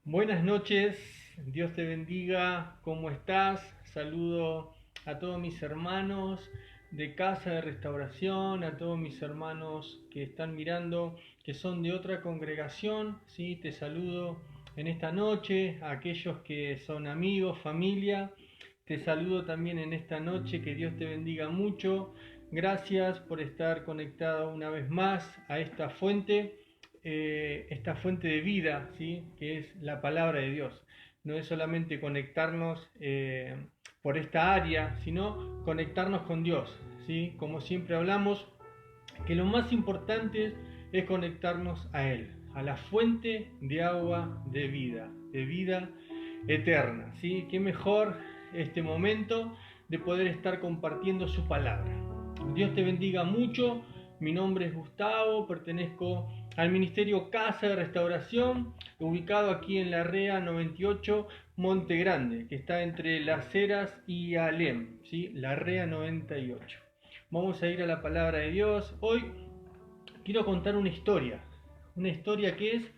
Buenas noches, Dios te bendiga, ¿cómo estás? Saludo a todos mis hermanos de Casa de Restauración, a todos mis hermanos que están mirando, que son de otra congregación, ¿sí? Te saludo en esta noche, a aquellos que son amigos, familia, te saludo también en esta noche, que Dios te bendiga mucho. Gracias por estar conectado una vez más a esta fuente de vida, ¿sí? Que es la palabra de Dios. No es solamente conectarnos por esta área, sino conectarnos con Dios, ¿sí? Como siempre hablamos, que lo más importante es conectarnos a Él, a la fuente de agua de vida eterna, ¿sí? Qué mejor este momento de poder estar compartiendo su palabra. Dios te bendiga mucho. Mi nombre es Gustavo, pertenezco al Ministerio Casa de Restauración, ubicado aquí en la REA 98 Monte Grande, que está entre Las Heras y Alem, ¿sí? La REA 98. Vamos a ir a la palabra de Dios. Hoy quiero contar una historia que es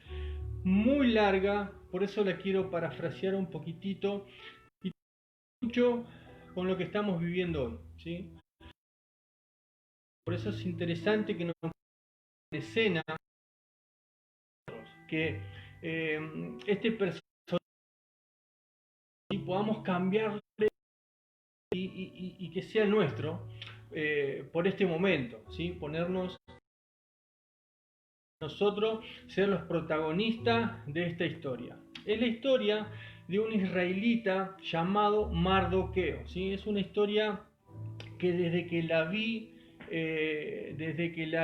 muy larga, por eso la quiero parafrasear un poquitito y mucho con lo que estamos viviendo hoy, ¿sí? Por eso es interesante que nos en escena que este personaje podamos cambiarle y que sea nuestro por este momento, ¿sí? Ponernos nosotros, ser los protagonistas de esta historia. Es la historia de un israelita llamado Mardoqueo, ¿sí? Es una historia que desde que la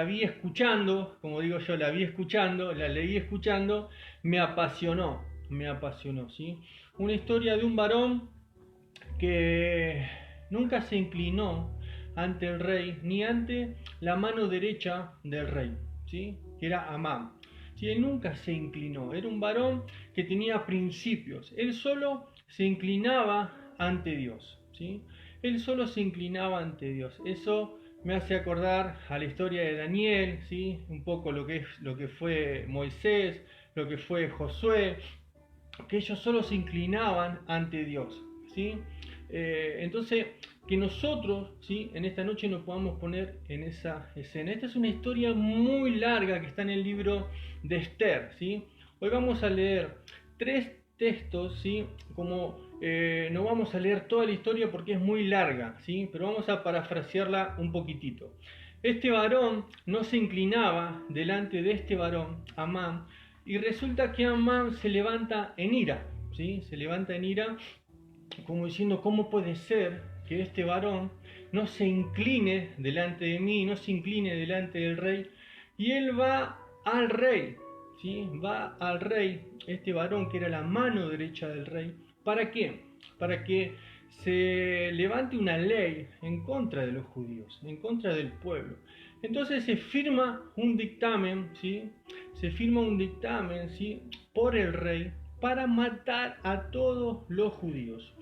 vi escuchando, como digo yo, la vi escuchando, la leí escuchando, me apasionó, ¿sí? Una historia de un varón que nunca se inclinó ante el rey ni ante la mano derecha del rey, ¿sí? Que era Amán. ¿Sí? Él nunca se inclinó, era un varón que tenía principios, él solo se inclinaba ante Dios, ¿sí? Él solo se inclinaba ante Dios. Eso me hace acordar a la historia de Daniel, ¿sí? Un poco lo que fue Moisés, lo que fue Josué, que ellos solo se inclinaban ante Dios, ¿sí? Entonces, que nosotros, ¿sí? En esta noche nos podamos poner en esa escena. Esta es una historia muy larga que está en el libro de Esther, ¿sí? Hoy vamos a leer tres textos, ¿sí? Como no vamos a leer toda la historia porque es muy larga, ¿sí? Pero vamos a parafrasearla un poquitito. Este varón no se inclinaba delante de este varón, Amán, y resulta que Amán se levanta en ira, ¿sí? Se levanta en ira como diciendo, ¿cómo puede ser que este varón no se incline delante de mí, no se incline delante del rey? Y él va al rey, ¿sí? Va al rey, este varón que era la mano derecha del rey. ¿Para qué? Para que se levante una ley en contra de los judíos, en contra del pueblo. Entonces se firma un dictamen, ¿sí? Se firma un dictamen, ¿sí? Por el rey para matar a todos los judíos.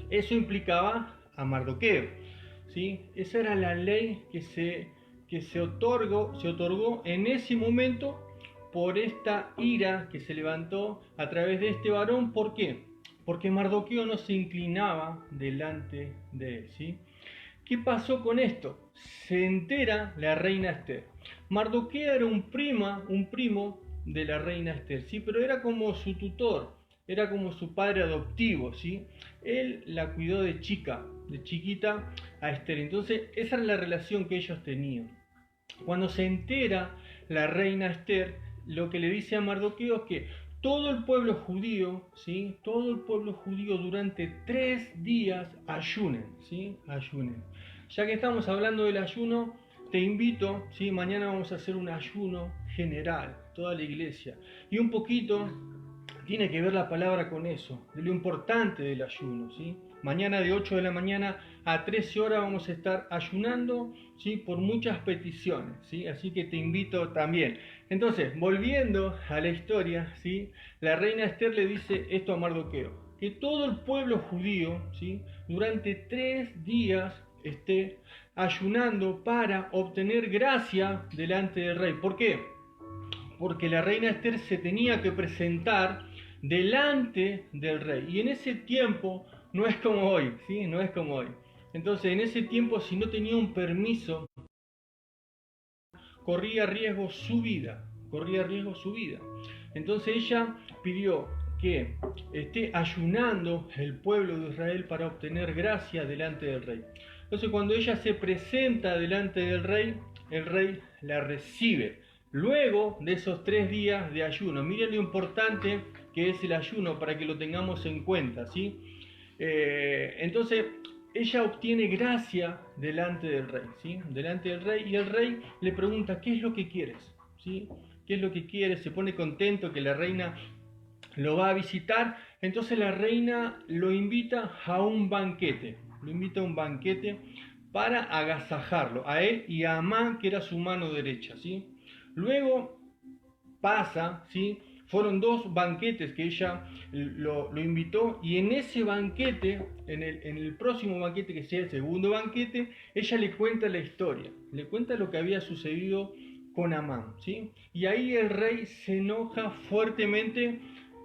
Eso implicaba a Mardoqueo, ¿sí? Esa era la ley que se otorgó en ese momento por esta ira que se levantó a través de este varón. ¿Por qué? Porque Mardoqueo no se inclinaba delante de él, ¿sí? ¿Qué pasó con esto? Se entera la reina Esther. Mardoqueo era un primo de la reina Esther, ¿sí? Pero era como su tutor, era como su padre adoptivo, ¿sí? Él la cuidó de chiquita a Esther. Entonces, esa era la relación que ellos tenían. Cuando se entera la reina Esther, lo que le dice a Mardoqueo es que todo el pueblo judío, ¿sí? Todo el pueblo judío durante 3 días ayunen, ¿sí? Ayunen. Ya que estamos hablando del ayuno, te invito, ¿sí? Mañana vamos a hacer un ayuno general, toda la iglesia. Y un poquito tiene que ver la palabra con eso, de lo importante del ayuno, ¿sí? Mañana de 8 de la mañana a 13 horas vamos a estar ayunando, ¿sí? Por muchas peticiones, ¿sí? Así que te invito también. Entonces, volviendo a la historia, ¿sí? La reina Esther le dice esto a Mardoqueo, que todo el pueblo judío, ¿sí? Durante 3 días esté ayunando para obtener gracia delante del rey. ¿Por qué? Porque la reina Esther se tenía que presentar delante del rey. Y en ese tiempo no es como hoy, ¿sí? No es como hoy. Entonces, en ese tiempo, si no tenía un permiso, corría riesgo su vida, corría riesgo su vida. Entonces ella pidió que esté ayunando el pueblo de Israel para obtener gracia delante del rey. Entonces cuando ella se presenta delante del rey, el rey la recibe. Luego de esos 3 días de ayuno, miren lo importante que es el ayuno para que lo tengamos en cuenta, ¿sí? Entonces ella obtiene gracia delante del rey, ¿sí? Delante del rey, y el rey le pregunta, ¿qué es lo que quieres? ¿Sí? ¿Qué es lo que quieres? Se pone contento que la reina lo va a visitar, entonces la reina lo invita a un banquete, para agasajarlo, a él y a Amán, que era su mano derecha, ¿sí? Luego pasa, ¿sí? Fueron 2 banquetes que ella lo invitó, y en ese banquete, en el próximo banquete, que sea el segundo banquete, ella le cuenta la historia, le cuenta lo que había sucedido con Amán, ¿sí? Y ahí el rey se enoja fuertemente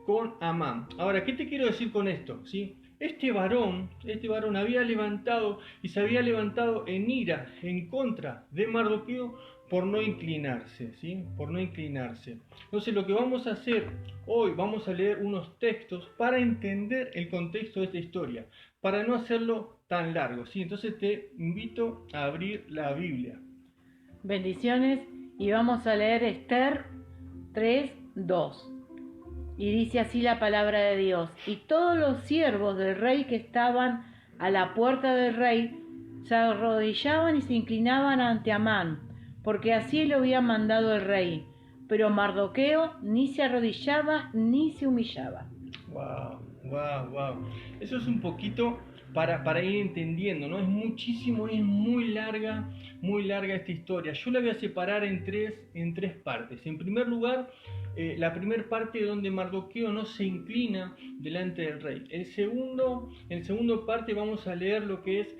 con Amán. Ahora, ¿qué te quiero decir con esto? ¿Sí? Este varón había levantado y se había levantado en ira en contra de Mardoqueo por no inclinarse, ¿sí? Por no inclinarse. Entonces lo que vamos a hacer hoy, vamos a leer unos textos para entender el contexto de esta historia, para no hacerlo tan largo, ¿sí? Entonces te invito a abrir la Biblia. Bendiciones, y vamos a leer Esther 3:2. Y dice así la palabra de Dios: y todos los siervos del rey que estaban a la puerta del rey se arrodillaban y se inclinaban ante Amán, porque así lo había mandado el rey. Pero Mardoqueo ni se arrodillaba ni se humillaba. Wow. Eso es un poquito para ir entendiendo, ¿no? Es muchísimo, es muy larga esta historia. Yo la voy a separar en tres partes. En primer lugar, la primera parte donde Mardoqueo no se inclina delante del rey. En segundo parte vamos a leer lo que es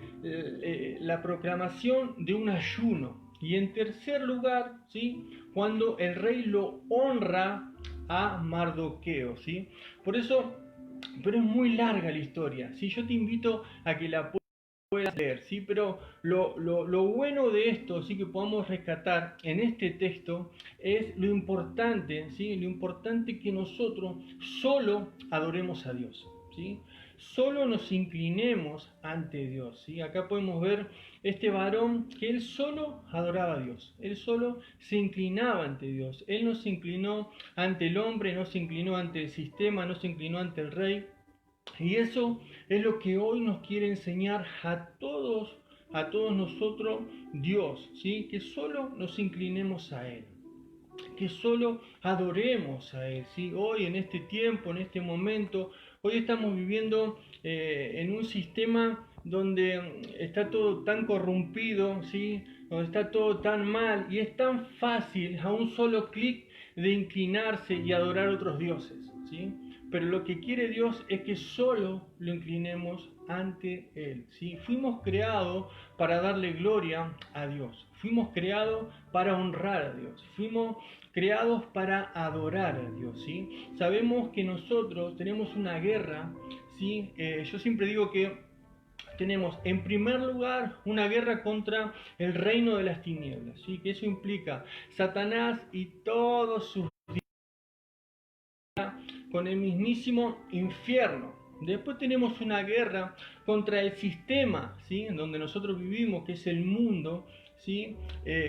la proclamación de un ayuno. Y en tercer lugar, ¿sí? Cuando el rey lo honra a Mardoqueo, ¿sí? Por eso, pero es muy larga la historia, ¿sí? Yo te invito a que la puedas leer, ¿sí? Pero lo bueno de esto, ¿sí? Que podamos rescatar en este texto es lo importante, ¿sí? Lo importante que nosotros solo adoremos a Dios, ¿sí? Solo nos inclinemos ante Dios, ¿sí? Acá podemos ver este varón que él solo adoraba a Dios, él solo se inclinaba ante Dios, él no se inclinó ante el hombre, no se inclinó ante el sistema, no se inclinó ante el rey. Y eso es lo que hoy nos quiere enseñar a todos nosotros Dios, ¿sí? Que solo nos inclinemos a Él, que solo adoremos a Él, ¿sí? Hoy, en este tiempo, en este momento, hoy estamos viviendo en un sistema donde está todo tan corrompido, ¿sí? Donde está todo tan mal, y es tan fácil a un solo clic de inclinarse y adorar a otros dioses, ¿sí? Pero lo que quiere Dios es que solo lo inclinemos ante Él, ¿sí? Fuimos creados para darle gloria a Dios, fuimos creados para honrar a Dios, fuimos creados para adorar a Dios, ¿sí? Sabemos que nosotros tenemos una guerra, ¿sí? Yo siempre digo que tenemos en primer lugar una guerra contra el reino de las tinieblas, ¿sí? Que eso implica Satanás y todos sus con el mismísimo infierno. Después tenemos una guerra contra el sistema, ¿sí? En donde nosotros vivimos, que es el mundo, ¿sí?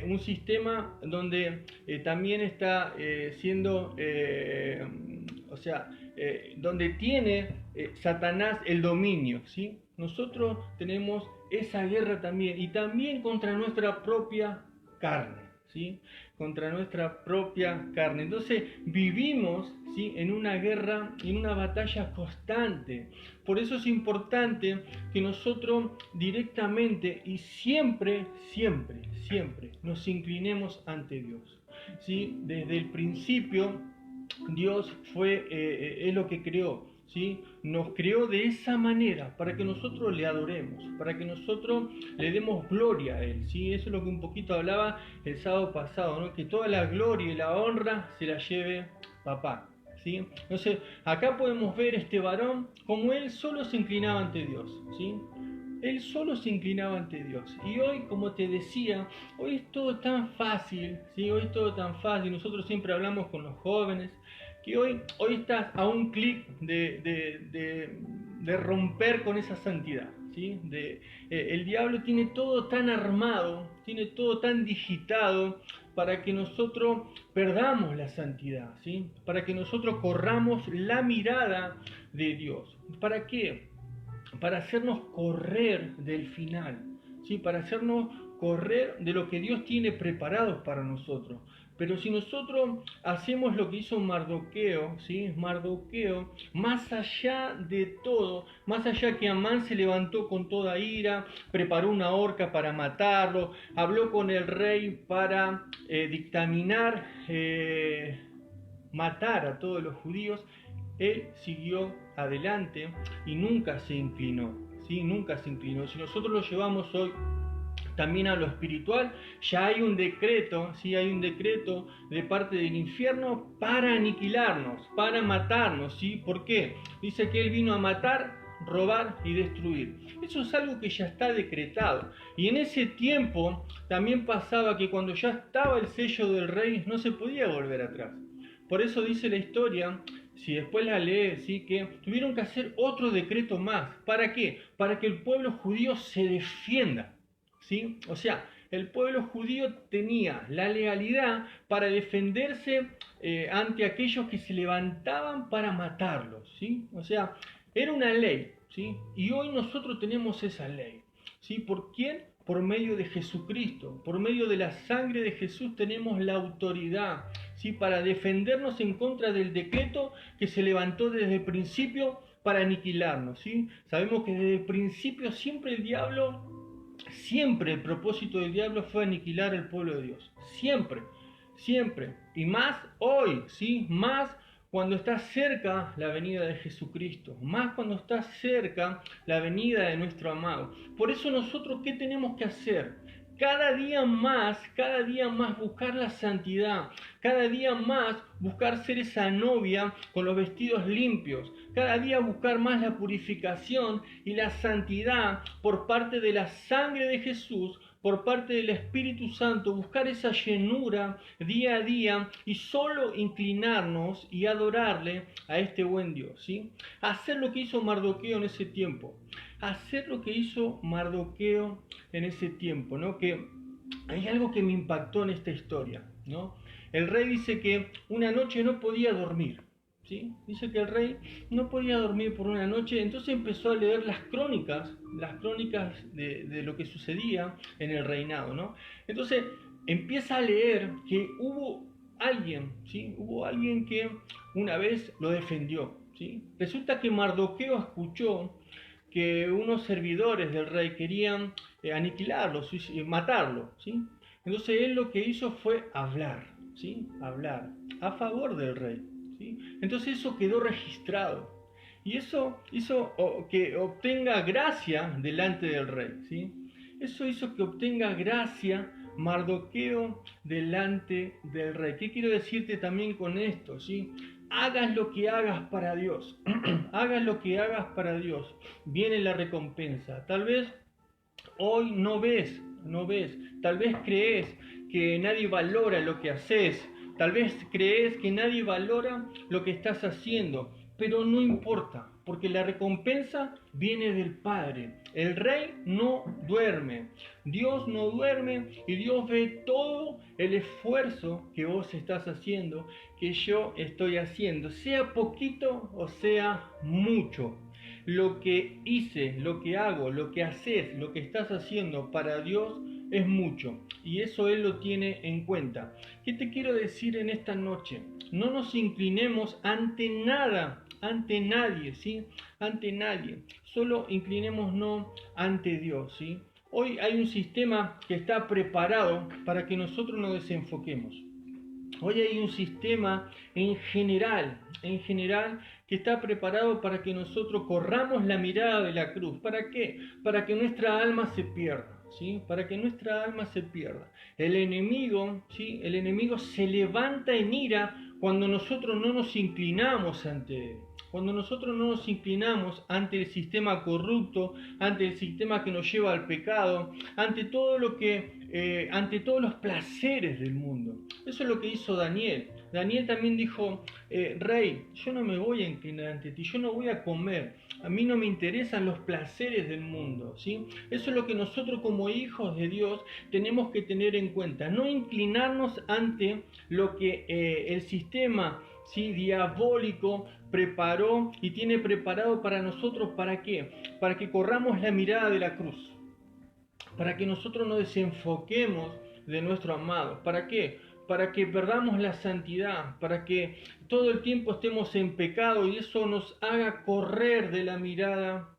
Un sistema donde también está siendo, donde tiene Satanás el dominio, ¿sí? Nosotros tenemos esa guerra también, y también contra nuestra propia carne, ¿sí? Contra nuestra propia carne. Entonces vivimos, ¿sí? En una guerra y en una batalla constante. Por eso es importante que nosotros directamente y siempre nos inclinemos ante Dios, ¿sí? Desde el principio Dios es lo que creó, ¿sí? Nos creó de esa manera para que nosotros le adoremos, para que nosotros le demos gloria a Él, ¿sí? Eso es lo que un poquito hablaba el sábado pasado, ¿no? Que toda la gloria y la honra se la lleve papá, ¿sí? Entonces, acá podemos ver este varón como él solo se inclinaba ante Dios, ¿sí? Él solo se inclinaba ante Dios. Y hoy, como te decía, hoy es todo tan fácil, ¿sí? Hoy es todo tan fácil. Nosotros siempre hablamos con los jóvenes, que hoy estás a un clic de romper con esa santidad, ¿sí? El diablo tiene todo tan armado, tiene todo tan digitado para que nosotros perdamos la santidad, ¿sí? Para que nosotros corramos la mirada de Dios. ¿Para qué? Para hacernos correr del final, ¿sí? Para hacernos correr de lo que Dios tiene preparado para nosotros. Pero si nosotros hacemos lo que hizo Mardoqueo, ¿sí? Mardoqueo, más allá de todo, más allá que Amán se levantó con toda ira, preparó una horca para matarlo, habló con el rey para dictaminar, matar a todos los judíos, él siguió adelante y nunca se inclinó, ¿sí? Nunca se inclinó. Si nosotros lo llevamos hoy también a lo espiritual, ya hay un decreto, ¿sí? Hay un decreto de parte del infierno para aniquilarnos, para matarnos, ¿sí? ¿Por qué? Dice que él vino a matar, robar y destruir. Eso es algo que ya está decretado. Y en ese tiempo también pasaba que cuando ya estaba el sello del rey, no se podía volver atrás. Por eso dice la historia, si después la lees, ¿sí? Que tuvieron que hacer otro decreto más. ¿Para qué? Para que el pueblo judío se defienda, ¿sí? O sea, el pueblo judío tenía la legalidad para defenderse ante aquellos que se levantaban para matarlos, ¿sí? O sea, era una ley, ¿sí? Y hoy nosotros tenemos esa ley, ¿sí? ¿Por quién? Por medio de Jesucristo, por medio de la sangre de Jesús tenemos la autoridad, ¿sí? Para defendernos en contra del decreto que se levantó desde el principio para aniquilarnos, ¿sí? Sabemos que desde el principio siempre el propósito del diablo fue aniquilar al pueblo de Dios, siempre, siempre, y más hoy, ¿sí? Más cuando está cerca la venida de Jesucristo, más cuando está cerca la venida de nuestro amado. Por eso nosotros, ¿qué tenemos que hacer? Cada día más buscar la santidad, cada día más buscar ser esa novia con los vestidos limpios, cada día buscar más la purificación y la santidad por parte de la sangre de Jesús, por parte del Espíritu Santo, buscar esa llenura día a día y solo inclinarnos y adorarle a este buen Dios, ¿sí? Hacer lo que hizo Mardoqueo en ese tiempo, hacer lo que hizo Mardoqueo en ese tiempo, ¿no? Que hay algo que me impactó en esta historia, ¿no? El rey dice que una noche no podía dormir, ¿sí? Dice que el rey no podía dormir por una noche, entonces empezó a leer las crónicas de lo que sucedía en el reinado, ¿no? Entonces empieza a leer que hubo alguien, ¿sí? Hubo alguien que una vez lo defendió, ¿sí? Resulta que Mardoqueo escuchó que unos servidores del rey querían aniquilarlo, matarlo, ¿sí? Entonces él lo que hizo fue hablar, ¿sí? Hablar a favor del rey, ¿sí? Entonces eso quedó registrado y eso hizo que obtenga gracia delante del rey, ¿sí? Eso hizo que obtenga gracia Mardoqueo delante del rey. ¿Qué quiero decirte también con esto, ¿sí? Hagas lo que hagas para Dios, hagas lo que hagas para Dios, viene la recompensa. Tal vez hoy no ves, tal vez crees que nadie valora lo que haces, tal vez crees que nadie valora lo que estás haciendo, pero no importa, porque la recompensa viene del Padre. El Rey no duerme, Dios no duerme y Dios ve todo el esfuerzo que vos estás haciendo, que yo estoy haciendo, sea poquito o sea mucho. Lo que hice, lo que hago, lo que haces, lo que estás haciendo para Dios es mucho y eso Él lo tiene en cuenta. ¿Qué te quiero decir en esta noche? No nos inclinemos ante nada, ante nadie, ¿sí? Ante nadie. Solo inclinémonos ante Dios, ¿sí? Hoy hay un sistema que está preparado para que nosotros nos desenfoquemos. Hoy hay un sistema en general, que está preparado para que nosotros corramos la mirada de la cruz. ¿Para qué? Para que nuestra alma se pierda, ¿sí? Para que nuestra alma se pierda. El enemigo, ¿sí? El enemigo se levanta en ira cuando nosotros no nos inclinamos ante Él. Cuando nosotros no nos inclinamos ante el sistema corrupto, ante el sistema que nos lleva al pecado, ante todo lo que, ante todos los placeres del mundo. Eso es lo que hizo Daniel. Daniel también dijo, rey, yo no me voy a inclinar ante ti, yo no voy a comer. A mí no me interesan los placeres del mundo, ¿sí? Eso es lo que nosotros como hijos de Dios tenemos que tener en cuenta. No inclinarnos ante lo que el sistema, ¿sí?, diabólico preparó y tiene preparado para nosotros. ¿Para qué? Para que corramos la mirada de la cruz. Para que nosotros nos desenfoquemos de nuestro amado. ¿Para qué? Para que perdamos la santidad, para que todo el tiempo estemos en pecado y eso nos haga correr de la mirada,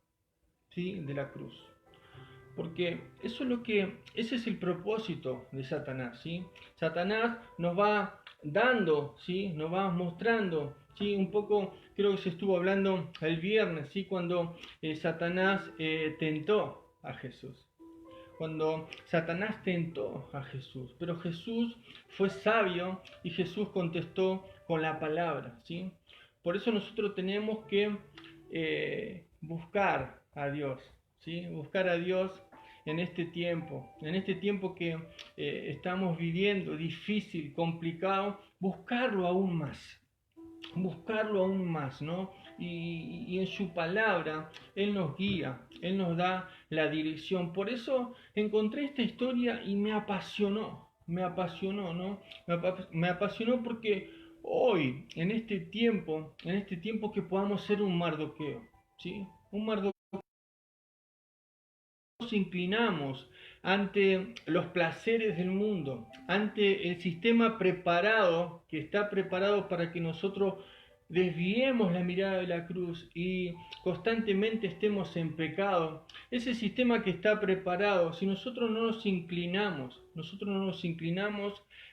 ¿sí?, de la cruz. Porque eso es ese es el propósito de Satanás, ¿sí? Satanás nos va dando, ¿sí?, nos va mostrando, ¿sí? Un poco, creo que se estuvo hablando el viernes, ¿sí?, cuando Satanás tentó a Jesús. Cuando Satanás tentó a Jesús, pero Jesús fue sabio y Jesús contestó con la palabra, ¿sí? Por eso nosotros tenemos que buscar a Dios, ¿sí? Buscar a Dios en este tiempo que estamos viviendo, difícil, complicado, buscarlo aún más, ¿no? Y en su palabra Él nos guía, Él nos da la dirección. Por eso encontré esta historia y me apasionó, ¿no? Me apasionó porque hoy, en este tiempo que podamos ser un Mardoqueo, ¿sí? Un Mardoqueo. Nos inclinamos ante los placeres del mundo, ante el sistema preparado, que está preparado para que nosotros desviemos la mirada de la cruz y constantemente estemos en pecado. Ese sistema que está preparado, si nosotros no nos inclinamos,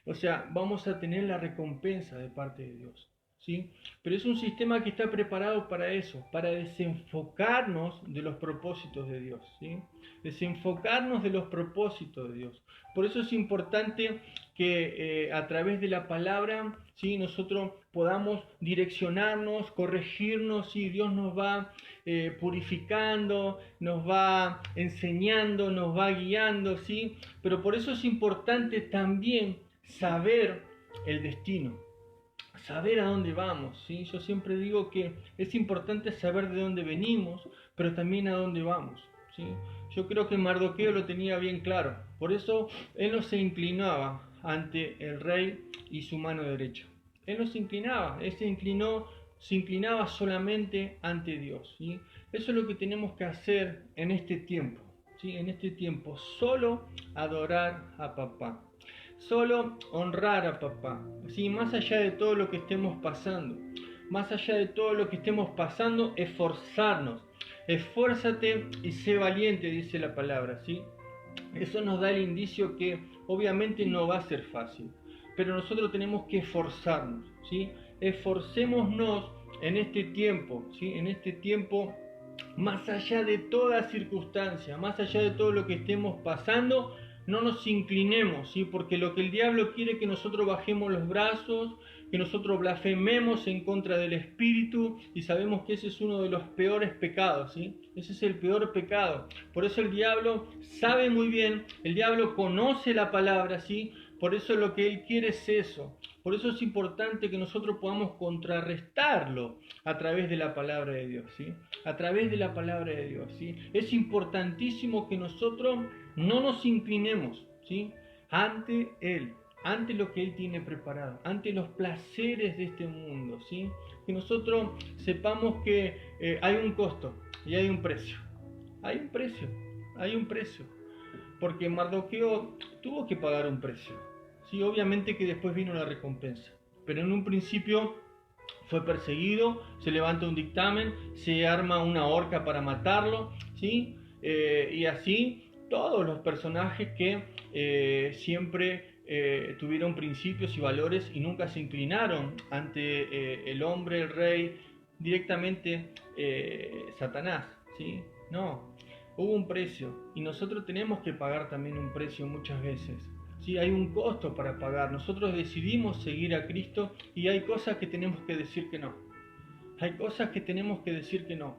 o sea, vamos a tener la recompensa de parte de Dios, ¿sí? Pero es un sistema que está preparado para eso, para desenfocarnos de los propósitos de Dios, ¿sí? Desenfocarnos de los propósitos de Dios. Por eso es importante que a través de la palabra, ¿sí?, nosotros podamos direccionarnos, corregirnos, y Dios nos va purificando, nos va enseñando, nos va guiando, ¿sí? Pero por eso es importante también saber el destino, saber a dónde vamos, ¿sí? Yo siempre digo que es importante saber de dónde venimos, pero también a dónde vamos, ¿sí? Yo creo que Mardoqueo lo tenía bien claro, por eso él no se inclinaba ante el rey y su mano derecha. Él no se inclinaba, él se inclinaba solamente ante Dios, ¿sí? Eso es lo que tenemos que hacer en este tiempo, ¿sí? En este tiempo, solo adorar a papá. Solo honrar a papá, ¿sí? Más allá de todo lo que estemos pasando, esforzarnos. Esfuérzate y sé valiente, dice la palabra, ¿sí? Eso nos da el indicio que obviamente no va a ser fácil, pero nosotros tenemos que esforzarnos, ¿sí? Esforcémonos en este tiempo, ¿sí? En este tiempo, más allá de toda circunstancia, más allá de todo lo que estemos pasando, no nos inclinemos, ¿sí? Porque lo que el diablo quiere es que nosotros bajemos los brazos, que nosotros blasfememos en contra del Espíritu, y sabemos que ese es uno de los peores pecados, ¿sí? Ese es el peor pecado. Por eso el diablo sabe muy bien, el diablo conoce la palabra, ¿sí? Por eso lo que él quiere es eso. Por eso es importante que nosotros podamos contrarrestarlo a través de la palabra de Dios, ¿sí? A través de la palabra de Dios, ¿sí? Es importantísimo que nosotros no nos inclinemos, ¿sí?, ante Él, ante lo que Él tiene preparado, ante los placeres de este mundo, ¿sí? Que nosotros sepamos que hay un costo y hay un precio. Hay un precio. Porque Mardoqueo tuvo que pagar un precio. Sí, obviamente que después vino la recompensa. Pero en un principio fue perseguido, se levanta un dictamen, se arma una horca para matarlo, ¿sí? Y así todos los personajes que siempre tuvieron principios y valores y nunca se inclinaron ante el hombre, el rey, directamente Satanás, ¿sí? No, hubo un precio y nosotros tenemos que pagar también un precio muchas veces. ¿sí? Hay un costo para pagar. Nosotros decidimos seguir a Cristo y hay cosas que tenemos que decir que no. Hay cosas que tenemos que decir que no,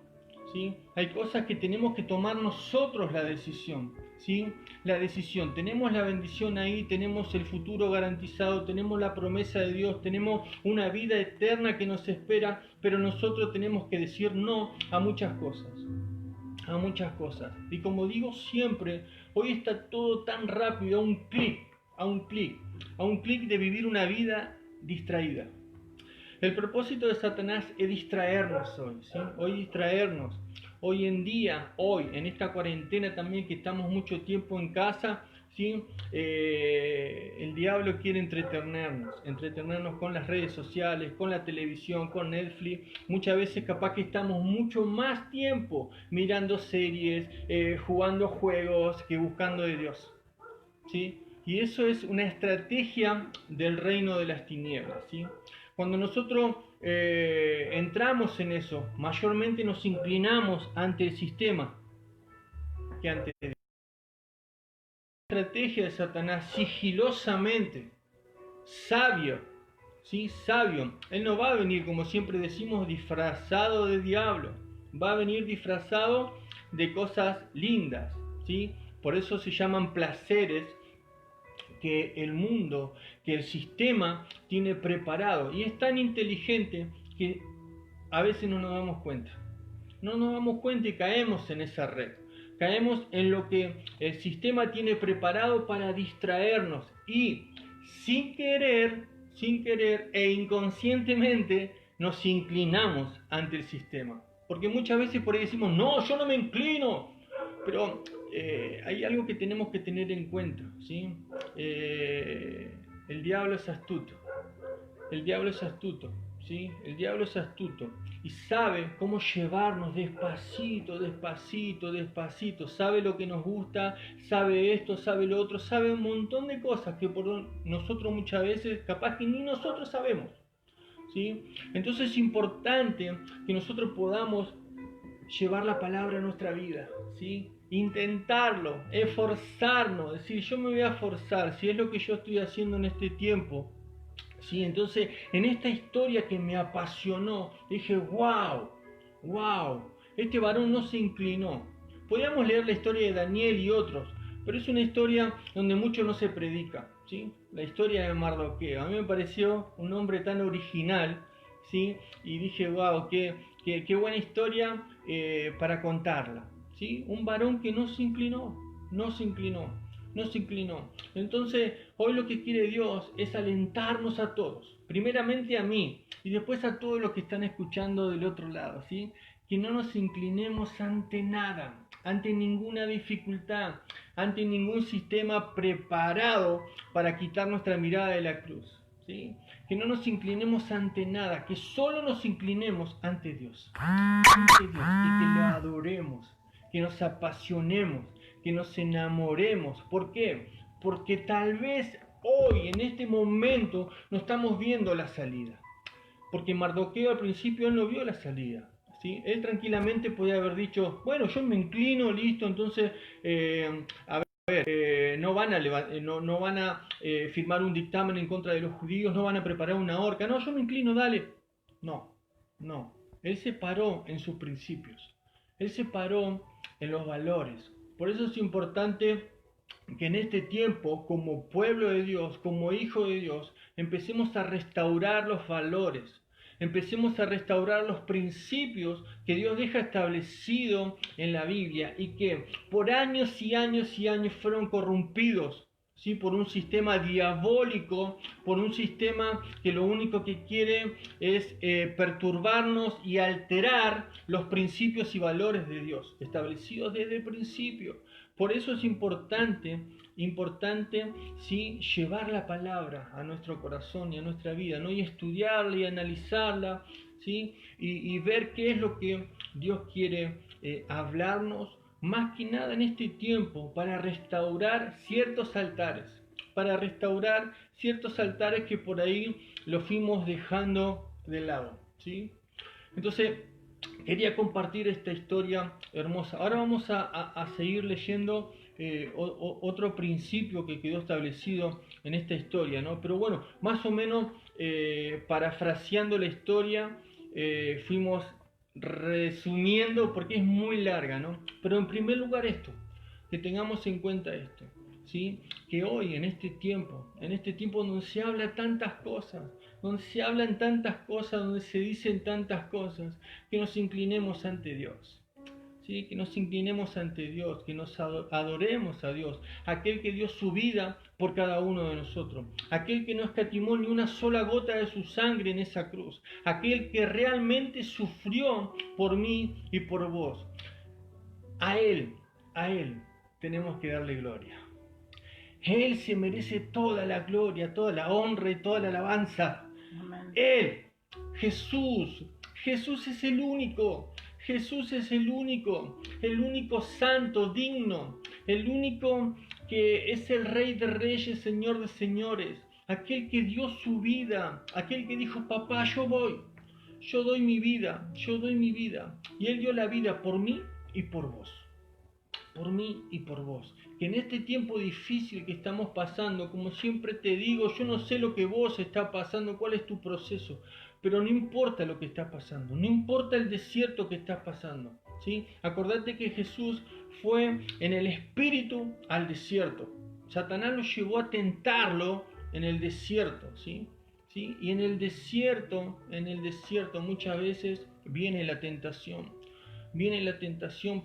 ¿sí? Hay cosas que tenemos que tomar nosotros la decisión, ¿sí? La decisión. Tenemos la bendición ahí, tenemos el futuro garantizado, tenemos la promesa de Dios, tenemos una vida eterna que nos espera, pero nosotros tenemos que decir no a muchas cosas. A muchas cosas. Y como digo siempre, hoy está todo tan rápido, a un clic, a un clic, a un clic de vivir una vida distraída. El propósito de Satanás es distraernos hoy, ¿sí? Hoy distraernos. Hoy en día, hoy, en esta cuarentena también que estamos mucho tiempo en casa, ¿sí? El diablo quiere entretenernos con las redes sociales, con la televisión, con Netflix. Muchas veces capaz que estamos mucho más tiempo mirando series, jugando juegos, que buscando de Dios, ¿sí? Y eso es una estrategia del reino de las tinieblas, ¿sí? Cuando nosotros entramos en eso, mayormente nos inclinamos ante el sistema que ante Dios. La estrategia de Satanás, sigilosamente, sabio, ¿sí? Sabio. Él no va a venir, como siempre decimos, disfrazado de diablo. Va a venir disfrazado de cosas lindas, ¿sí? Por eso se llaman placeres que el mundo, que el sistema tiene preparado. Y es tan inteligente que a veces no nos damos cuenta. No nos damos cuenta y caemos en esa red. Caemos en lo que el sistema tiene preparado para distraernos. Y sin querer e inconscientemente nos inclinamos ante el sistema. Porque muchas veces por ahí decimos, no, yo no me inclino. Pero hay algo que tenemos que tener en cuenta, ¿sí? El diablo es astuto. El diablo es astuto, ¿sí? El diablo es astuto y sabe cómo llevarnos despacito, despacito, despacito. Sabe lo que nos gusta, sabe esto, sabe lo otro, sabe un montón de cosas que por nosotros muchas veces capaz que ni nosotros sabemos, ¿sí? Entonces es importante que nosotros podamos llevar la palabra a nuestra vida, ¿sí? Intentarlo, esforzarnos, decir, yo me voy a forzar, si es lo que yo estoy haciendo en este tiempo, ¿sí? Entonces, en esta historia que me apasionó, dije, wow, este varón no se inclinó. Podríamos leer la historia de Daniel y otros, pero es una historia donde mucho no se predica, ¿sí? La historia de Mardoqueo, a mí me pareció un hombre tan original, ¿sí? Y dije, wow, qué buena historia para contarla, ¿sí? Un varón que no se inclinó. Entonces, hoy lo que quiere Dios es alentarnos a todos, primeramente a mí y después a todos los que están escuchando del otro lado, ¿sí? Que no nos inclinemos ante nada, ante ninguna dificultad, ante ningún sistema preparado para quitar nuestra mirada de la cruz, ¿sí? Que no nos inclinemos ante nada, que solo nos inclinemos ante Dios, y que lo adoremos, que nos apasionemos, que nos enamoremos. ¿Por qué? Porque tal vez hoy, en este momento, no estamos viendo la salida. Porque Mardoqueo al principio él no vio la salida, ¿sí? Él tranquilamente podía haber dicho, bueno, yo me inclino, listo, entonces, no van a firmar un dictamen en contra de los judíos, no van a preparar una horca, no, yo me inclino, dale. No. Él se paró en sus principios, él se paró en los valores. Por eso es importante que en este tiempo, como pueblo de Dios, como hijo de Dios, empecemos a restaurar los valores, empecemos a restaurar los principios que Dios deja establecido en la Biblia y que por años y años y años fueron corrompidos, ¿sí? Por un sistema diabólico, por un sistema que lo único que quiere es perturbarnos y alterar los principios y valores de Dios, establecidos desde el principio. Por eso es importante, ¿sí? Llevar la palabra a nuestro corazón y a nuestra vida, ¿no? Y estudiarla y analizarla, ¿sí? Y ver qué es lo que Dios quiere hablarnos, más que nada en este tiempo, para restaurar ciertos altares, que por ahí los fuimos dejando de lado, ¿sí? Entonces, quería compartir esta historia hermosa. Ahora vamos a seguir leyendo otro principio que quedó establecido en esta historia, ¿no? Pero bueno, más o menos parafraseando la historia, fuimos resumiendo porque es muy larga, ¿no? Pero en primer lugar que tengamos en cuenta esto, ¿sí? Que hoy en este tiempo donde se habla tantas cosas, donde se hablan tantas cosas, donde se dicen tantas cosas, que nos inclinemos ante Dios. ¿Sí? Que nos inclinemos ante Dios, que nos adoremos a Dios, aquel que dio su vida por cada uno de nosotros, aquel que no escatimó ni una sola gota de su sangre en esa cruz, aquel que realmente sufrió por mí y por vos. A Él tenemos que darle gloria. Él se merece toda la gloria, toda la honra y toda la alabanza. Amén. Él, Jesús es el único. Jesús es el único santo, digno, el único que es el Rey de Reyes, Señor de Señores, aquel que dio su vida, aquel que dijo, papá, yo doy mi vida, y Él dio la vida por mí y por vos. Por mí y por vos. Que en este tiempo difícil que estamos pasando, como siempre te digo, yo no sé lo que vos está pasando, cuál es tu proceso, pero no importa lo que está pasando, no importa el desierto que estás pasando, ¿sí? Acordate que Jesús fue en el espíritu al desierto. Satanás lo llevó a tentarlo en el desierto, ¿sí? ¿Sí? Y en el desierto muchas veces viene la tentación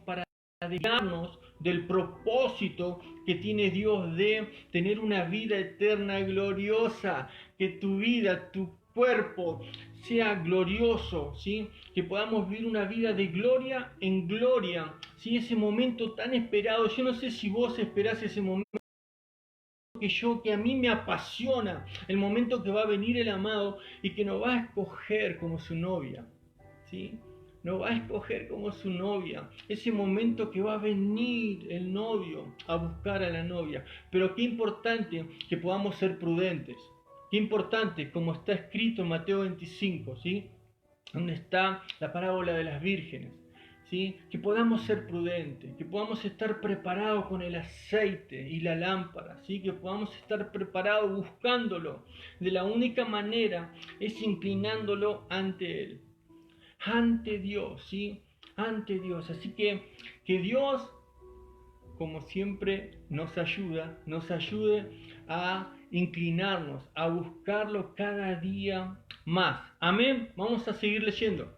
para desviarnos del propósito que tiene Dios de tener una vida eterna gloriosa, que tu vida, tu cuerpo sea glorioso, ¿sí? Que podamos vivir una vida de gloria en gloria, ¿sí? Ese momento tan esperado. Yo no sé si vos esperás ese momento que a mí me apasiona, el momento que va a venir el amado y que nos va a escoger como su novia, ¿sí? Nos va a escoger como su novia. Ese momento que va a venir el novio a buscar a la novia. Pero qué importante que podamos ser prudentes. Qué importante, como está escrito en Mateo 25, ¿sí? Donde está la parábola de las vírgenes, ¿sí? Que podamos ser prudentes, que podamos estar preparados con el aceite y la lámpara, ¿sí? Que podamos estar preparados buscándolo. De la única manera es inclinándolo ante Él. Ante Dios, ¿sí? Ante Dios. Así que Dios, como siempre, nos ayude a inclinarnos, a buscarlo cada día más. Amén. Vamos a seguir leyendo.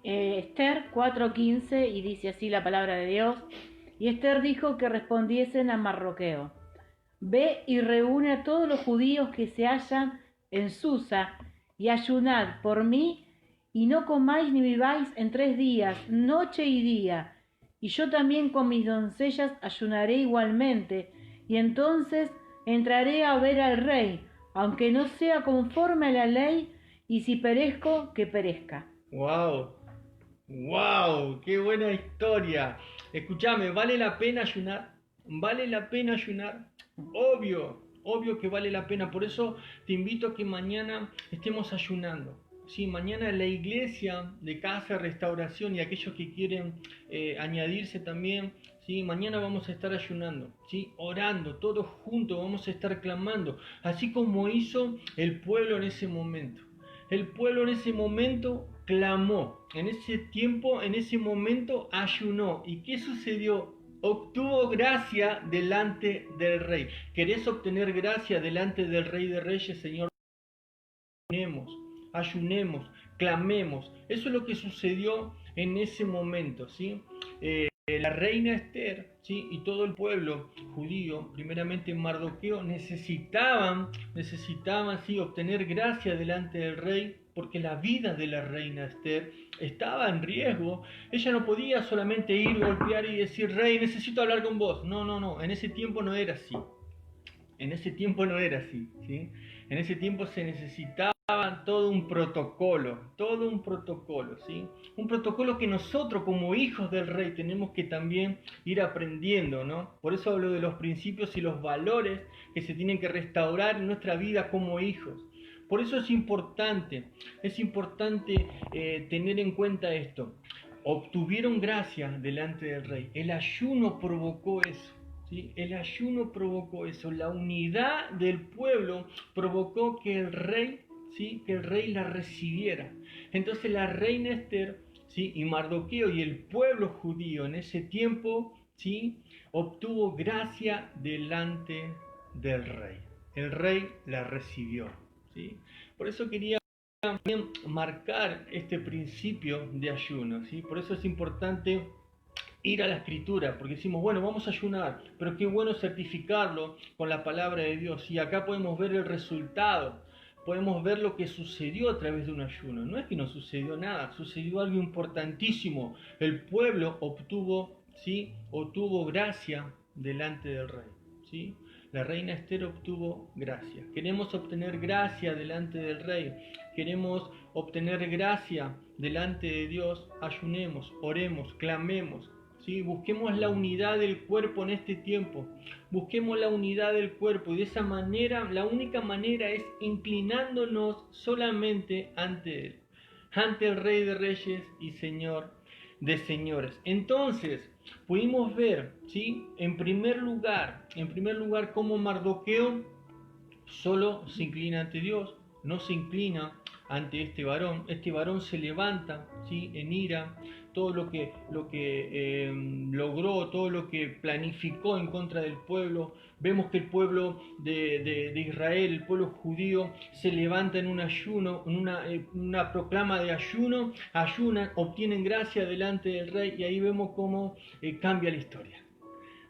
Esther 4:15, y dice así la palabra de Dios. Y Esther dijo que respondiesen a Mardoqueo: Ve y reúne a todos los judíos que se hallan en Susa, y ayunad por mí, y no comáis ni bebáis en 3 días, noche y día. Y yo también con mis doncellas ayunaré igualmente, y entonces entraré a ver al rey, aunque no sea conforme a la ley, y si perezco, que perezca. ¡Wow! ¡Qué buena historia! Escúchame, ¿vale la pena ayunar? ¿Vale la pena ayunar? Obvio que vale la pena. Por eso te invito a que mañana estemos ayunando. Sí, mañana la iglesia de Casa Restauración y aquellos que quieren añadirse también, ¿sí? Mañana vamos a estar ayunando, ¿sí? Orando, todos juntos vamos a estar clamando, así como hizo el pueblo en ese momento. El pueblo en ese momento clamó, en ese tiempo, en ese momento ayunó. ¿Y qué sucedió? Obtuvo gracia delante del Rey. ¿Querés obtener gracia delante del Rey de Reyes, Señor? Ayunemos, clamemos. Eso es lo que sucedió en ese momento, ¿sí? La reina Esther, ¿sí? Y todo el pueblo judío, primeramente Mardoqueo, necesitaban ¿sí? obtener gracia delante del rey, porque la vida de la reina Esther estaba en riesgo. Ella no podía solamente ir, golpear y decir: rey, necesito hablar con vos. No, en ese tiempo no era así. ¿Sí? En ese tiempo se necesitaba todo un protocolo, ¿sí? Un protocolo que nosotros como hijos del rey tenemos que también ir aprendiendo, ¿no? Por eso hablo de los principios y los valores que se tienen que restaurar en nuestra vida como hijos. Por eso es importante tener en cuenta esto. obtuvieron gracia delante del rey. El ayuno provocó eso. ¿Sí? El ayuno provocó eso, la unidad del pueblo provocó que el rey, ¿sí? Que el rey la recibiera. Entonces la reina Esther, ¿sí? Y Mardoqueo y el pueblo judío en ese tiempo, ¿sí? Obtuvo gracia delante del rey. El rey la recibió, ¿sí? Por eso quería también marcar este principio de ayuno, ¿sí? Por eso es importante ir a la escritura, porque decimos, bueno, vamos a ayunar, pero qué bueno certificarlo con la palabra de Dios. Y acá podemos ver el resultado, podemos ver lo que sucedió a través de un ayuno. No es que no sucedió nada, sucedió algo importantísimo. El pueblo obtuvo, ¿sí? Obtuvo gracia delante del rey, ¿sí? La reina Esther obtuvo gracia. Queremos obtener gracia delante del rey. Queremos obtener gracia delante de Dios. Ayunemos, oremos, clamemos. ¿Sí? Busquemos la unidad del cuerpo en este tiempo. Busquemos la unidad del cuerpo. Y de esa manera, la única manera es inclinándonos solamente ante Él. Ante el Rey de Reyes y Señor de Señores. Entonces, pudimos ver, ¿sí? En primer lugar, cómo Mardoqueo solo se inclina ante Dios, no se inclina ante este varón. Este varón se levanta, ¿sí? En ira, todo lo que logró, todo lo que planificó en contra del pueblo. Vemos que el pueblo de Israel, el pueblo judío, se levanta en un ayuno, en una proclama de ayuno, ayunan, obtienen gracia delante del rey, y ahí vemos cómo cambia la historia.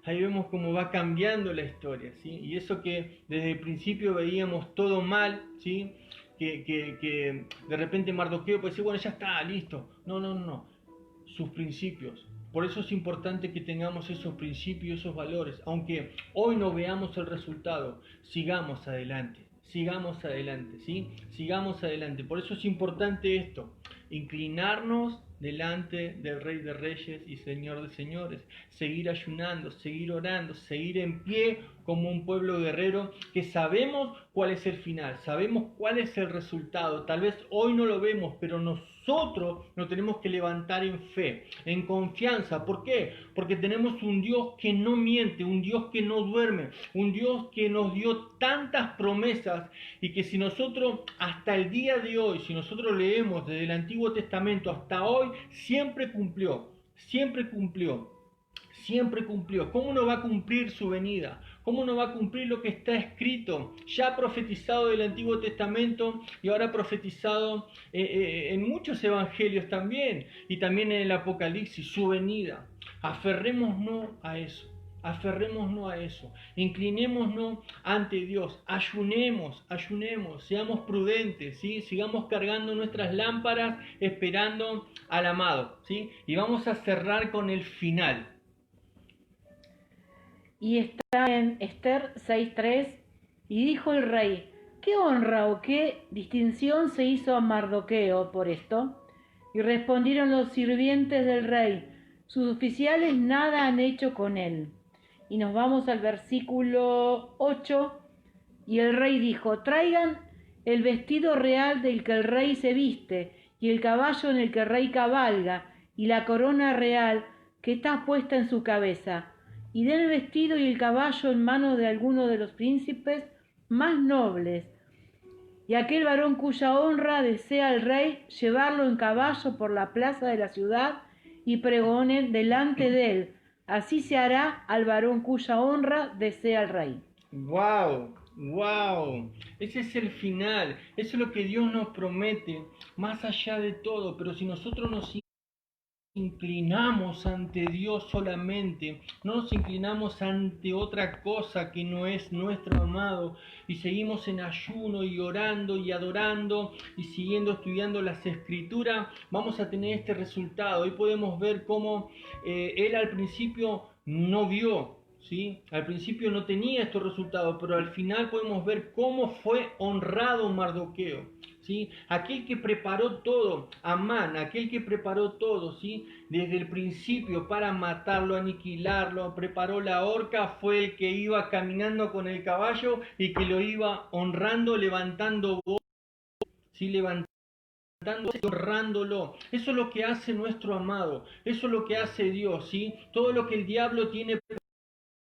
Ahí vemos cómo va cambiando la historia, ¿sí? Y eso que desde el principio veíamos todo mal, ¿sí? Que de repente Mardoqueo puede decir, bueno, ya está, listo. No. Sus principios. Por eso es importante que tengamos esos principios, esos valores. Aunque hoy no veamos el resultado, sigamos adelante, ¿sí? Sigamos adelante. Por eso es importante esto, inclinarnos delante del Rey de Reyes y Señor de Señores, seguir ayunando, seguir orando, seguir en pie como un pueblo guerrero que sabemos cuál es el final, sabemos cuál es el resultado. Tal vez hoy no lo vemos, pero nosotros nos tenemos que levantar en fe, en confianza. ¿Por qué? Porque tenemos un Dios que no miente, un Dios que no duerme, un Dios que nos dio tantas promesas, y que si nosotros hasta el día de hoy, si nosotros leemos desde el Antiguo Testamento hasta hoy, siempre cumplió, siempre cumplió. Siempre cumplió. ¿Cómo no va a cumplir su venida? ¿Cómo no va a cumplir lo que está escrito, ya profetizado del Antiguo Testamento y ahora profetizado en muchos evangelios también, y también en el Apocalipsis, su venida? Aferrémonos a eso. Aferrémonos a eso, inclinémonos ante Dios, ayunemos, seamos prudentes, ¿sí? Sigamos cargando nuestras lámparas esperando al amado, ¿sí? Y vamos a cerrar con el final. Y está en Esther 6:3, y dijo el rey, ¿qué honra o qué distinción se hizo a Mardoqueo por esto? Y respondieron los sirvientes del rey, sus oficiales nada han hecho con él. Y nos vamos al versículo 8, y el rey dijo, traigan el vestido real del que el rey se viste, y el caballo en el que el rey cabalga, y la corona real que está puesta en su cabeza, y den el vestido y el caballo en manos de alguno de los príncipes más nobles, y aquel varón cuya honra desea el rey, llevarlo en caballo por la plaza de la ciudad, y pregonen delante de él, así se hará al varón cuya honra desea el rey. ¡Wow! ¡Wow! Ese es el final, eso es lo que Dios nos promete, más allá de todo. Pero si nosotros nos inclinamos ante Dios solamente, no nos inclinamos ante otra cosa que no es nuestro amado, y seguimos en ayuno y orando y adorando y siguiendo estudiando las Escrituras, vamos a tener este resultado. Hoy podemos ver cómo él al principio no vio, ¿sí? Al principio no tenía estos resultados, pero al final podemos ver cómo fue honrado Mardoqueo, ¿sí? Aquel que preparó todo, Amán, aquel que preparó todo, ¿sí? Desde el principio para matarlo, aniquilarlo, preparó la horca, fue el que iba caminando con el caballo y que lo iba honrando, levantando voz, ¿sí? Levantando honrándolo. Eso es lo que hace nuestro amado, eso es lo que hace Dios, ¿sí? Todo lo que el diablo tiene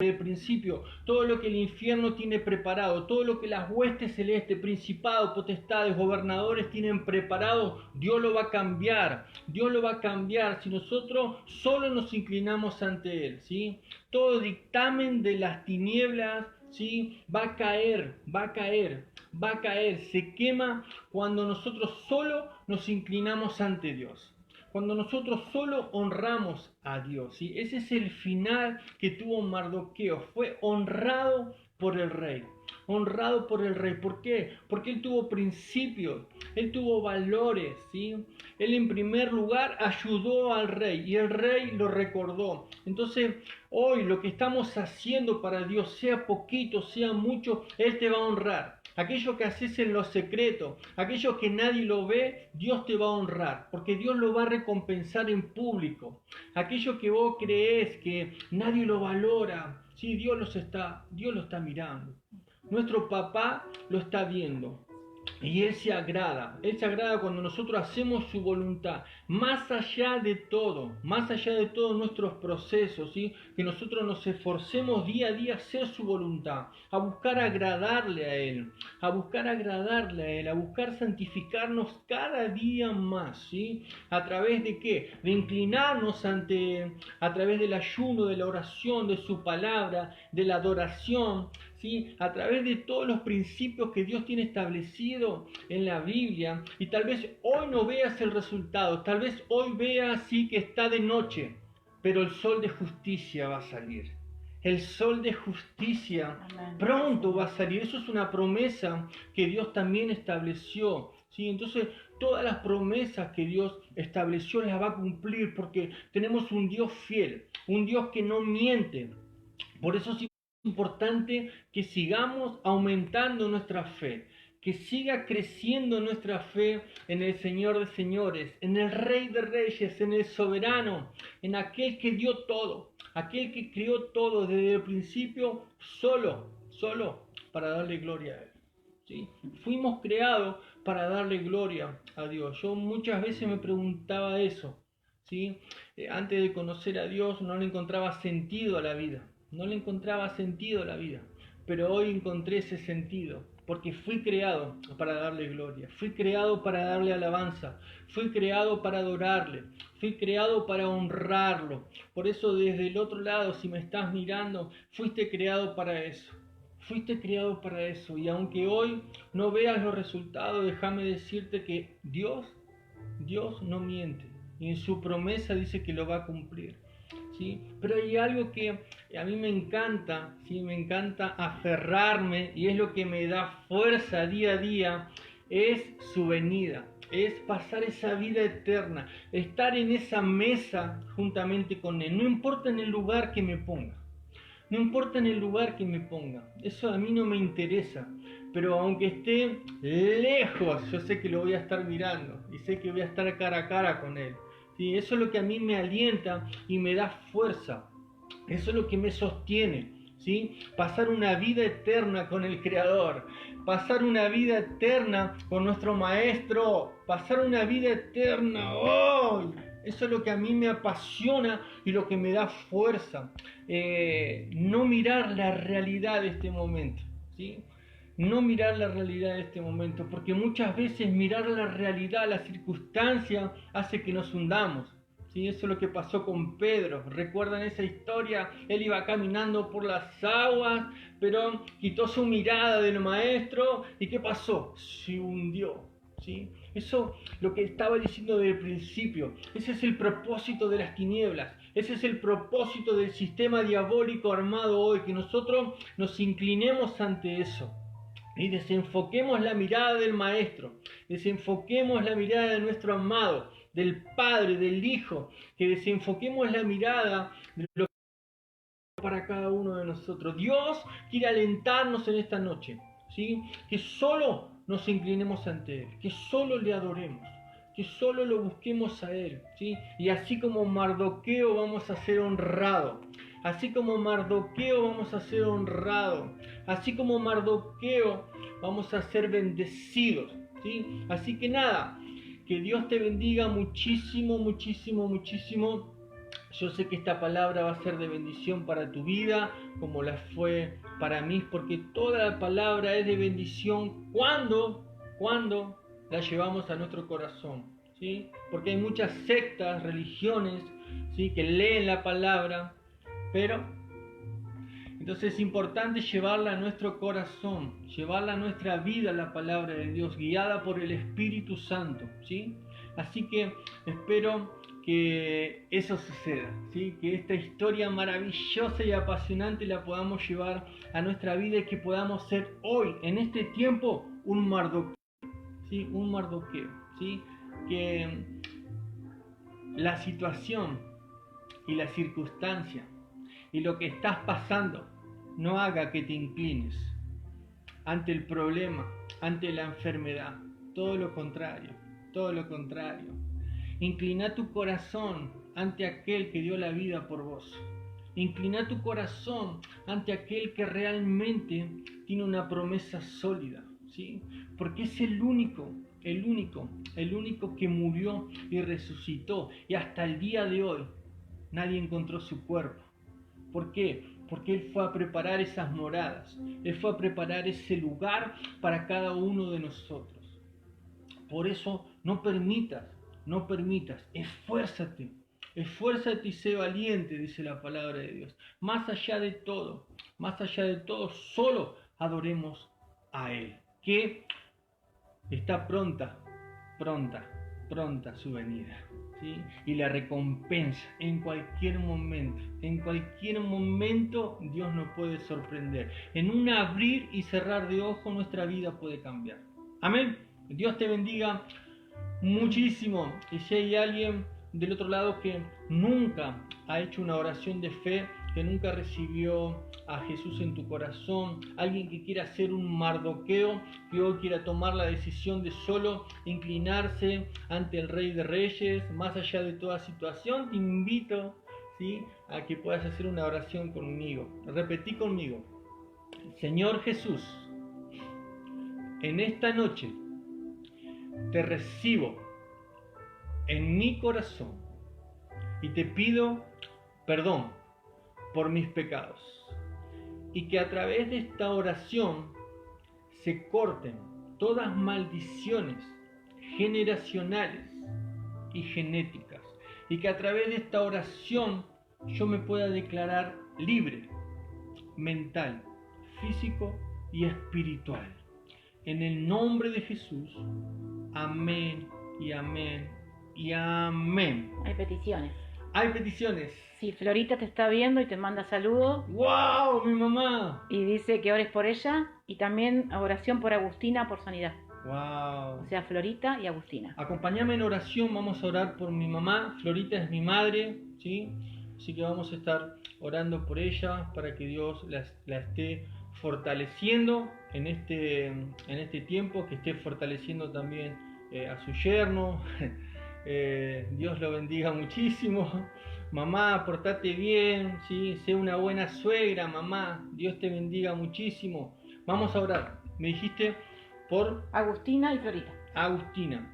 de principio, todo lo que el infierno tiene preparado, todo lo que las huestes celestes, principados, potestades, gobernadores tienen preparado, Dios lo va a cambiar, Dios lo va a cambiar si nosotros solo nos inclinamos ante Él, ¿sí? Todo dictamen de las tinieblas, ¿sí? Va a caer, va a caer, va a caer, se quema cuando nosotros solo nos inclinamos ante Dios. Cuando nosotros solo honramos a Dios, ¿sí? Ese es el final que tuvo Mardoqueo. Fue honrado por el rey. Honrado por el rey. ¿Por qué? Porque él tuvo principios, él tuvo valores, ¿sí? Él en primer lugar ayudó al rey y el rey lo recordó. Entonces, hoy lo que estamos haciendo para Dios, sea poquito, sea mucho, Él te va a honrar. Aquello que haces en lo secreto, aquello que nadie lo ve, Dios te va a honrar, porque Dios lo va a recompensar en público. Aquello que vos crees que nadie lo valora, sí, Dios lo está mirando. Nuestro papá lo está viendo. Y Él se agrada cuando nosotros hacemos su voluntad, más allá de todo nuestros procesos, ¿sí? Que nosotros nos esforcemos día a día a hacer su voluntad, a buscar agradarle a Él, a buscar santificarnos cada día más, ¿sí? ¿A través de qué? De inclinarnos ante Él, a través del ayuno, de la oración, de su palabra, de la adoración, ¿sí? A través de todos los principios que Dios tiene establecido en la Biblia. Y tal vez hoy no veas el resultado, tal vez hoy veas sí que está de noche, pero el sol de justicia va a salir. El sol de justicia pronto va a salir. Eso es una promesa que Dios también estableció, ¿sí? Entonces todas las promesas que Dios estableció las va a cumplir, porque tenemos un Dios fiel, un Dios que no miente. Por eso es importante que sigamos aumentando nuestra fe, que siga creciendo nuestra fe en el Señor de señores, en el Rey de reyes, en el soberano, en aquel que dio todo, aquel que creó todo desde el principio, solo para darle gloria a Él, ¿sí? Fuimos creados para darle gloria a Dios. Yo muchas veces me preguntaba eso, ¿sí? Antes de conocer a Dios no le encontraba sentido a la vida. No le encontraba sentido a la vida, pero hoy encontré ese sentido, porque fui creado para darle gloria, fui creado para darle alabanza, fui creado para adorarle, fui creado para honrarlo. Por eso desde el otro lado, si me estás mirando, fuiste creado para eso. Fuiste creado para eso. Y aunque hoy no veas los resultados, déjame decirte que Dios no miente. Y en su promesa dice que lo va a cumplir, ¿sí? Pero hay algo que a mí me encanta, ¿sí? Me encanta aferrarme, y es lo que me da fuerza día a día, es su venida, es pasar esa vida eterna, estar en esa mesa juntamente con Él. No importa en el lugar que me ponga, no importa en el lugar que me ponga, eso a mí no me interesa. Pero aunque esté lejos, yo sé que lo voy a estar mirando y sé que voy a estar cara a cara con Él. ¿Sí? Eso es lo que a mí me alienta y me da fuerza. Eso es lo que me sostiene, ¿sí? Pasar una vida eterna con el Creador, pasar una vida eterna con nuestro Maestro, pasar una vida eterna hoy. Eso es lo que a mí me apasiona y lo que me da fuerza. No mirar la realidad de este momento, ¿sí? No mirar la realidad de este momento, porque muchas veces mirar la realidad, la circunstancia, hace que nos hundamos, ¿sí? Eso es lo que pasó con Pedro. ¿Recuerdan esa historia? Él iba caminando por las aguas, pero quitó su mirada del maestro, ¿y qué pasó? Se hundió, ¿sí? Eso lo que estaba diciendo desde el principio. Ese es el propósito de las tinieblas. Ese es el propósito del sistema diabólico armado hoy, que nosotros nos inclinemos ante eso. Y desenfoquemos la mirada del Maestro, desenfoquemos la mirada de nuestro amado, del Padre, del Hijo, que desenfoquemos la mirada de lo que para cada uno de nosotros. Dios quiere alentarnos en esta noche, ¿sí? Que solo nos inclinemos ante Él, que solo le adoremos, que solo lo busquemos a Él, ¿sí? Y así como Mardoqueo vamos a ser honrados. Así como Mardoqueo vamos a ser honrados, así como Mardoqueo vamos a ser bendecidos, ¿sí? Así que nada, Que Dios te bendiga muchísimo, muchísimo, muchísimo. Yo sé que esta palabra va a ser de bendición para tu vida, como la fue para mí, porque toda la palabra es de bendición cuando la llevamos a nuestro corazón, ¿sí? Porque hay muchas sectas, religiones, ¿sí?, que leen la palabra, pero entonces es importante llevarla a nuestro corazón, llevarla a nuestra vida, la palabra de Dios, guiada por el Espíritu Santo, ¿sí? Así que espero que eso suceda, ¿sí? Que esta historia maravillosa y apasionante la podamos llevar a nuestra vida y que podamos ser hoy, en este tiempo, un Mardoqueo, ¿sí? Un Mardoqueo, ¿sí? Que la situación y la circunstancia y lo que estás pasando no haga que te inclines ante el problema, ante la enfermedad. Todo lo contrario, todo lo contrario. Inclina tu corazón ante aquel que dio la vida por vos. Inclina tu corazón ante aquel que realmente tiene una promesa sólida, ¿sí? Porque es el único que murió y resucitó. Y hasta el día de hoy nadie encontró su cuerpo. ¿Por qué? Porque Él fue a preparar esas moradas. Él fue a preparar ese lugar para cada uno de nosotros. Por eso no permitas, esfuérzate y sé valiente, dice la palabra de Dios. Más allá de todo, solo adoremos a Él, que está pronta su venida, ¿sí? Y la recompensa en cualquier momento Dios nos puede sorprender. En un abrir y cerrar de ojos nuestra vida puede cambiar. Amén. Dios te bendiga muchísimo. Y si hay alguien del otro lado que nunca ha hecho una oración de fe, que nunca recibió a Jesús en tu corazón, alguien que quiera hacer un Mardoqueo, que hoy quiera tomar la decisión de solo inclinarse ante el Rey de Reyes, más allá de toda situación, te invito, ¿sí?, a que puedas hacer una oración conmigo. Repetí conmigo: Señor Jesús, en esta noche te recibo en mi corazón y te pido perdón por mis pecados, y que a través de esta oración se corten todas maldiciones generacionales y genéticas, y que a través de esta oración yo me pueda declarar libre, mental, físico y espiritual. En el nombre de Jesús, amén y amén y amén. Hay peticiones. Hay peticiones. Sí, Florita te está viendo y te manda saludos. ¡Wow! Mi mamá. Y dice que ores por ella, y también oración por Agustina por sanidad. ¡Wow! O sea, Florita y Agustina. Acompáñame en oración, vamos a orar por mi mamá. Florita es mi madre, ¿sí? Así que vamos a estar orando por ella para que Dios la esté fortaleciendo en este tiempo, que esté fortaleciendo también a su yerno. Dios lo bendiga muchísimo. Mamá, portate bien, ¿sí? Sé una buena suegra, mamá. Dios te bendiga muchísimo. Vamos a orar. Me dijiste por Agustina y Florita. Agustina.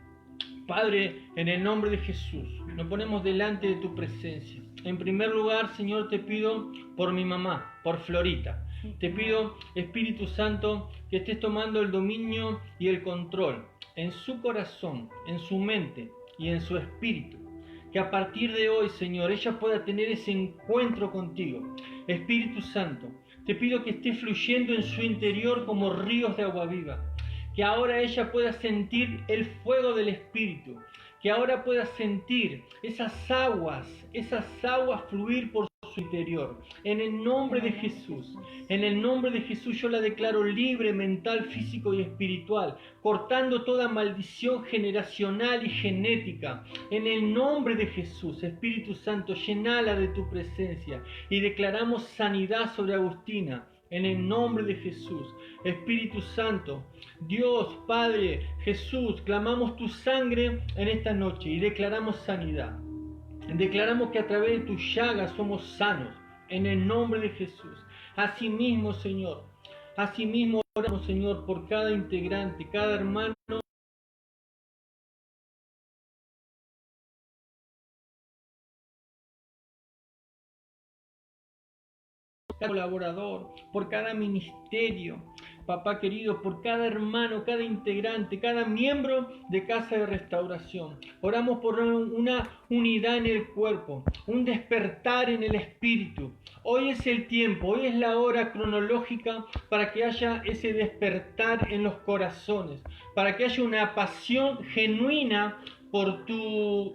Padre, en el nombre de Jesús, nos ponemos delante de tu presencia. En primer lugar, Señor, te pido por mi mamá, por Florita. Te pido, Espíritu Santo, que estés tomando el dominio y el control en su corazón, en su mente y en su espíritu. Que a partir de hoy, Señor, ella pueda tener ese encuentro contigo. Espíritu Santo, te pido que esté fluyendo en su interior como ríos de agua viva. Que ahora ella pueda sentir el fuego del Espíritu. Que ahora pueda sentir esas aguas fluir por su interior. En el nombre de Jesús. En el nombre de Jesús yo la declaro libre, mental, físico y espiritual, cortando toda maldición generacional y genética. En el nombre de Jesús, Espíritu Santo, llenala de tu presencia y declaramos sanidad sobre Agustina. En el nombre de Jesús, Espíritu Santo, Dios, Padre, Jesús, clamamos tu sangre en esta noche y declaramos sanidad. Declaramos que a través de tus llagas somos sanos, en el nombre de Jesús. Asimismo, Señor, oramos, Señor, por cada integrante, cada hermano cada colaborador, por cada ministerio, papá querido, por cada hermano, cada integrante, cada miembro de Casa de Restauración. Oramos por una unidad en el cuerpo, un despertar en el espíritu. Hoy es el tiempo, hoy es la hora cronológica para que haya ese despertar en los corazones, para que haya una pasión genuina por tu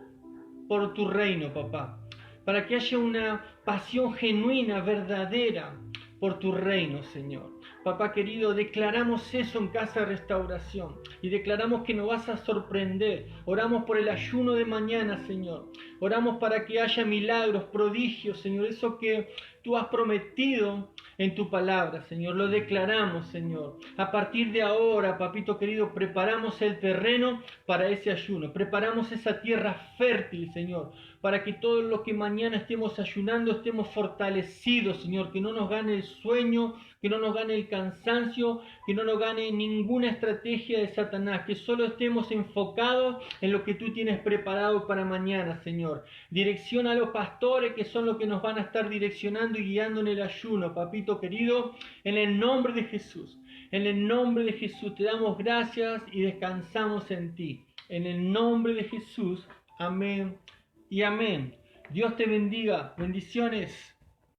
reino, papá. Para que haya una pasión genuina, verdadera, por tu reino, Señor. Papá querido, declaramos eso en Casa de Restauración y declaramos que nos vas a sorprender. Oramos por el ayuno de mañana, Señor. Oramos para que haya milagros, prodigios, Señor. Eso que tú has prometido en tu palabra, Señor. Lo declaramos, Señor. A partir de ahora, papito querido, preparamos el terreno para ese ayuno. Preparamos esa tierra fértil, Señor, para que todo lo que mañana estemos ayunando estemos fortalecidos, Señor. Que no nos gane el sueño, que no nos gane el cansancio, que no nos gane ninguna estrategia de Satanás. Que solo estemos enfocados en lo que tú tienes preparado para mañana, Señor. Direcciona a los pastores, que son los que nos van a estar direccionando y guiando en el ayuno, papito querido, en el nombre de Jesús. En el nombre de Jesús te damos gracias y descansamos en ti. En el nombre de Jesús, amén y amén. Dios te bendiga. Bendiciones.